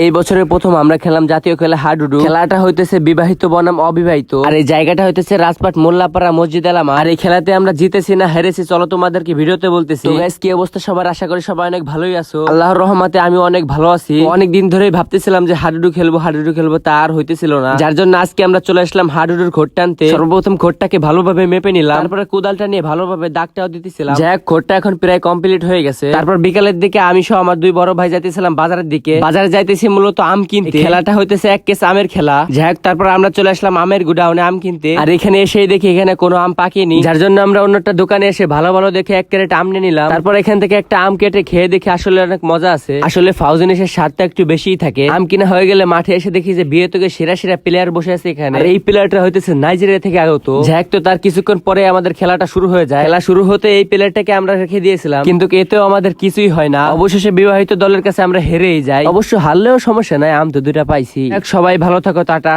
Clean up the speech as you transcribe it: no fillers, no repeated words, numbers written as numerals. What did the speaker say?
এই বছরের প্রথম আমরা খেলাম জাতীয় খেলা হাডুডু। খেলাটা হইতেছে বিবাহিত বনাম অবিবাহিত, আর এই জায়গাটা হইতেছে রাজপাট মোল্লাপাড়া মসজিদ এলামা। আর এই খেলাতে আমরা জিতেছি না হেরেছি চলো তোমাদেরকে ভিডিওতে বলতেছি। তো গাইস, কি অবস্থা সবার? আশা করি সবাই অনেক ভালোই আছো। আল্লাহর রহমতে আমি অনেক ভালো আছি। অনেক দিন ধরেই ভাবতেছিলাম যে হাডুডু খেলবো, তা আর হইতেছিল না, যার জন্য আজকে আমরা চলে আসলাম হাডুডুর খোট টানতে। সর্বপ্রথম খোটটাকে ভালোভাবে মেপে নিলাম, তারপরে কোদালটা নিয়ে ভালোভাবে দাগটাও দিতেছিলাম। যাই হোক, খোটটা এখন প্রায় কমপ্লিট হয়ে গেছে। তারপর বিকালের দিকে আমি সহ আমার দুই বড় ভাই যাইতেছিলাম বাজারের দিকে। বাজারে যাইতেছি মূলত আম কিনতে। খেলাটা হইতেছে এক কেস আমের খেলা। যাই হোক, তারপর আমরা চলে আসলাম আমের গুডাউনে আম কিনতে। আর এখানে এসে দেখি এখানে কোনো আম পাকেনি, যার জন্য আমরা অন্য একটা দোকানে এসে ভালো ভালো দেখে এক ক্যারেট আম নিয়ে নিলাম। তারপর এখান থেকে একটা আম কেটে খেয়ে দেখি আসলে অনেক মজা আছে। আসলে ফাউজিন এসে স্বাদটা একটু বেশিই থাকে। আম কিনা হয়ে গেলে মাঠে এসে দেখি যে বিয়ে থেকে সেরা সেরা প্লেয়ার বসে আছে এখানে। আর এই প্লেয়ারটা হইতেছে নাইজেরিয়া থেকে আগত। যাই হোক, তো তার কিছুক্ষণ পরে আমাদের খেলাটা শুরু হয়ে যায়। খেলা শুরু হতে এই প্লেয়ারটাকে আমরা রেখে দিয়েছিলাম, কিন্তু এতেও আমাদের কিছুই হয় না। অবশেষে বিবাহিত দলের কাছে আমরা হেরেই যাই। অবশ্য হারলেও সমস্যা নাই, আম তো দুইটা পাইছি। সবাই ভালো থাকো, টাটা।